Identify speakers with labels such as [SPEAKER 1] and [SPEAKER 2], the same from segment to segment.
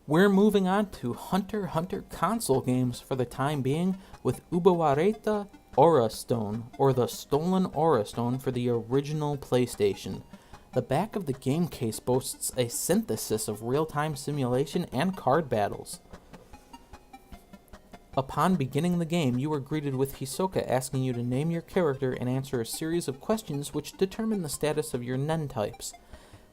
[SPEAKER 1] We're moving on to Hunter x Hunter console games for the time being with Ubawareta Aura Stone, or the Stolen Aura Stone for the original PlayStation. The back of the game case boasts a synthesis of real-time simulation and card battles. Upon beginning the game, you are greeted with Hisoka asking you to name your character and answer a series of questions which determine the status of your Nen types.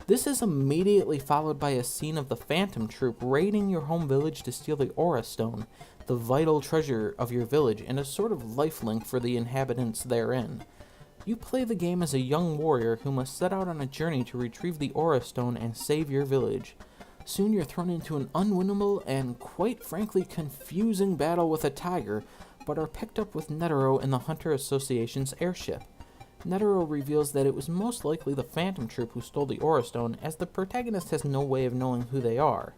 [SPEAKER 1] This is immediately followed by a scene of the Phantom Troop raiding your home village to steal the Aura Stone, the vital treasure of your village and a sort of lifelink for the inhabitants therein. You play the game as a young warrior who must set out on a journey to retrieve the Aura Stone and save your village. Soon you're thrown into an unwinnable and, quite frankly, confusing battle with a tiger, but are picked up with Netero in the Hunter Association's airship. Netero reveals that it was most likely the Phantom Troop who stole the Aura Stone, as the protagonist has no way of knowing who they are.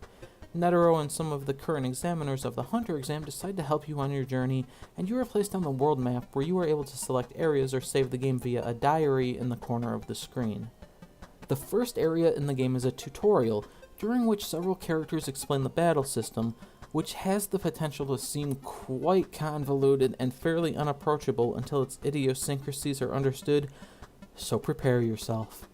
[SPEAKER 1] Netero and some of the current examiners of the Hunter exam decide to help you on your journey, and you are placed on the world map where you are able to select areas or save the game via a diary in the corner of the screen. The first area in the game is a tutorial, during which several characters explain the battle system, which has the potential to seem quite convoluted and fairly unapproachable until its idiosyncrasies are understood, so prepare yourself.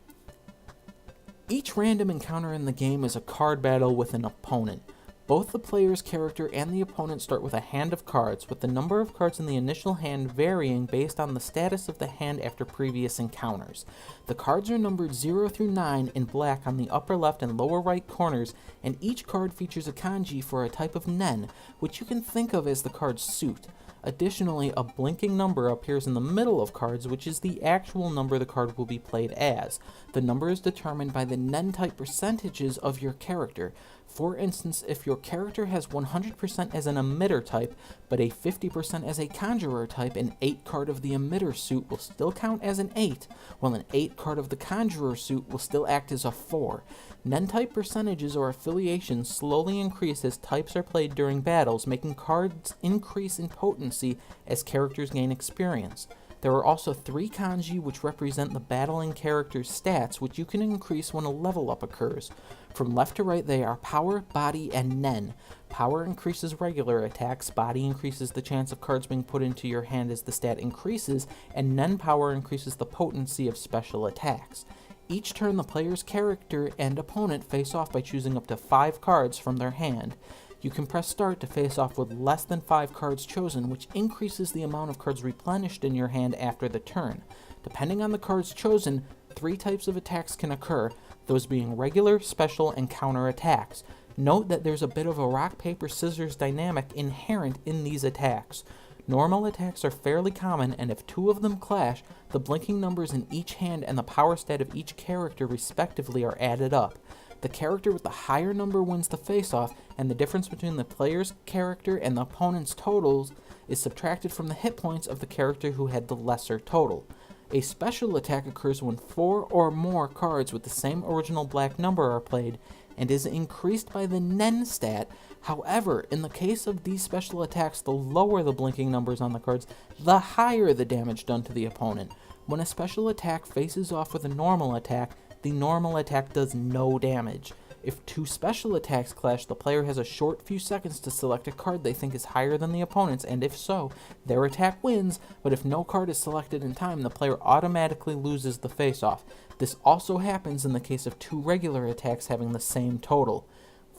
[SPEAKER 1] Each random encounter in the game is a card battle with an opponent. Both the player's character and the opponent start with a hand of cards, with the number of cards in the initial hand varying based on the status of the hand after previous encounters. The cards are numbered 0 through 9 in black on the upper left and lower right corners, and each card features a kanji for a type of nen, which you can think of as the card's suit. Additionally, a blinking number appears in the middle of cards, which is the actual number the card will be played as. The number is determined by the nen type percentages of your character. For instance, if your character has 100% as an emitter type, but a 50% as a conjurer type, an 8 card of the emitter suit will still count as an 8, while an 8 card of the conjurer suit will still act as a 4. Nen type percentages or affiliations slowly increase as types are played during battles, making cards increase in potency as characters gain experience. There are also 3 kanji which represent the battling character's stats, which you can increase when a level up occurs. From left to right they are Power, Body, and Nen. Power increases regular attacks, Body increases the chance of cards being put into your hand as the stat increases, and Nen Power increases the potency of special attacks. Each turn the player's character and opponent face off by choosing up to 5 cards from their hand. You can press start to face off with less than 5 cards chosen, which increases the amount of cards replenished in your hand after the turn. Depending on the cards chosen, 3 types of attacks can occur, those being regular, special, and counter attacks. Note that there's a bit of a rock, paper, scissors dynamic inherent in these attacks. Normal attacks are fairly common, and if 2 of them clash, the blinking numbers in each hand and the power stat of each character respectively are added up. The character with the higher number wins the face-off, and the difference between the player's character and the opponent's totals is subtracted from the hit points of the character who had the lesser total. A special attack occurs when 4 or more cards with the same original black number are played, and is increased by the Nen stat. However, in the case of these special attacks, the lower the blinking numbers on the cards, the higher the damage done to the opponent. When a special attack faces off with a normal attack, the normal attack does no damage. If 2 special attacks clash, the player has a short few seconds to select a card they think is higher than the opponent's, and if so, their attack wins, but if no card is selected in time, the player automatically loses the face-off. This also happens in the case of 2 regular attacks having the same total.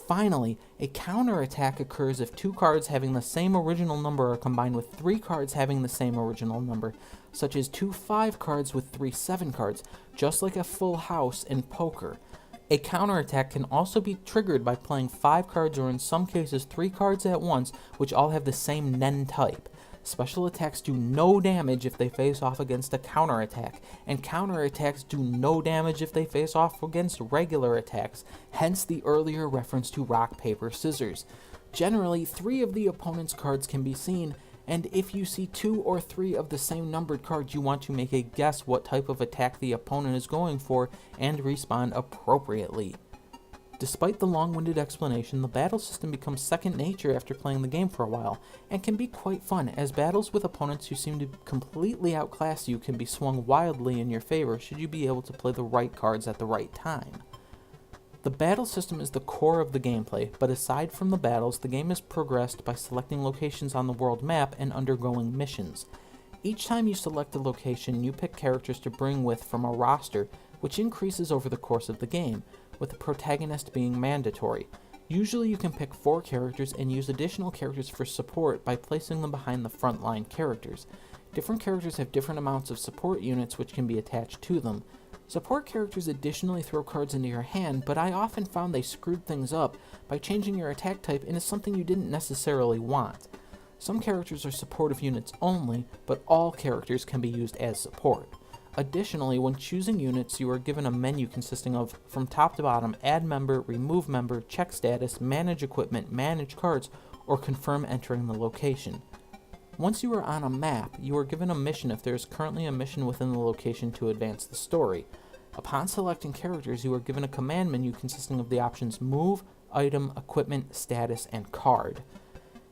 [SPEAKER 1] Finally, a counter-attack occurs if 2 cards having the same original number are combined with 3 cards having the same original number, such as 2 5 cards with 3 7 cards, just like a full house in poker. A counterattack can also be triggered by playing 5 cards or in some cases 3 cards at once, which all have the same Nen type. Special attacks do no damage if they face off against a counterattack, and counterattacks do no damage if they face off against regular attacks, hence the earlier reference to rock, paper, scissors. Generally, 3 of the opponent's cards can be seen, and if you see 2 or 3 of the same numbered cards, you want to make a guess what type of attack the opponent is going for and respond appropriately. Despite the long-winded explanation, the battle system becomes second nature after playing the game for a while, and can be quite fun, as battles with opponents who seem to completely outclass you can be swung wildly in your favor should you be able to play the right cards at the right time. The battle system is the core of the gameplay, but aside from the battles, the game is progressed by selecting locations on the world map and undergoing missions. Each time you select a location, you pick characters to bring with from a roster, which increases over the course of the game, with the protagonist being mandatory. Usually you can pick 4 characters and use additional characters for support by placing them behind the frontline characters. Different characters have different amounts of support units which can be attached to them. Support characters additionally throw cards into your hand, but I often found they screwed things up by changing your attack type into something you didn't necessarily want. Some characters are supportive units only, but all characters can be used as support. Additionally, when choosing units, you are given a menu consisting of, from top to bottom, add member, remove member, check status, manage equipment, manage cards, or confirm entering the location. Once you are on a map, you are given a mission if there is currently a mission within the location to advance the story. Upon selecting characters, you are given a command menu consisting of the options move, item, equipment, status, and card.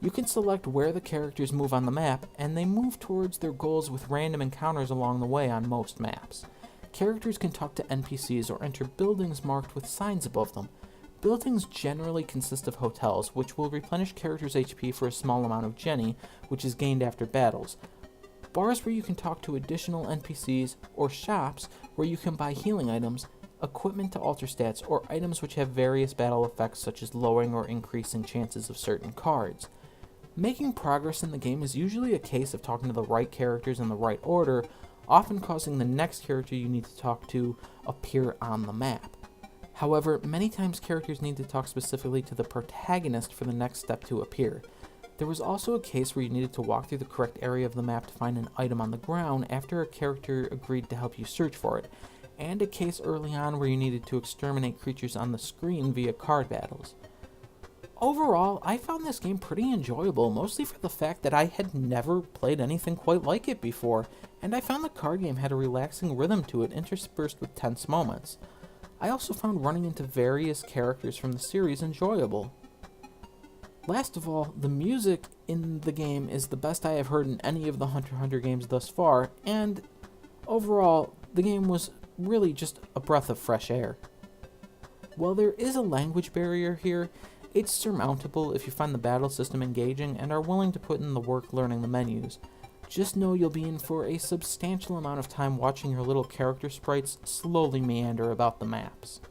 [SPEAKER 1] You can select where the characters move on the map, and they move towards their goals with random encounters along the way on most maps. Characters can talk to NPCs or enter buildings marked with signs above them. Buildings generally consist of hotels, which will replenish characters' HP for a small amount of Jenny, which is gained after battles. Bars where you can talk to additional NPCs, or shops where you can buy healing items, equipment to alter stats, or items which have various battle effects such as lowering or increasing chances of certain cards. Making progress in the game is usually a case of talking to the right characters in the right order, often causing the next character you need to talk to appear on the map. However, many times characters need to talk specifically to the protagonist for the next step to appear. There was also a case where you needed to walk through the correct area of the map to find an item on the ground after a character agreed to help you search for it, and a case early on where you needed to exterminate creatures on the screen via card battles. Overall, I found this game pretty enjoyable, mostly for the fact that I had never played anything quite like it before, and I found the card game had a relaxing rhythm to it interspersed with tense moments. I also found running into various characters from the series enjoyable. Last of all, the music in the game is the best I have heard in any of the Hunter x Hunter games thus far, and overall, the game was really just a breath of fresh air. While there is a language barrier here, it's surmountable if you find the battle system engaging and are willing to put in the work learning the menus. Just know you'll be in for a substantial amount of time watching your little character sprites slowly meander about the maps.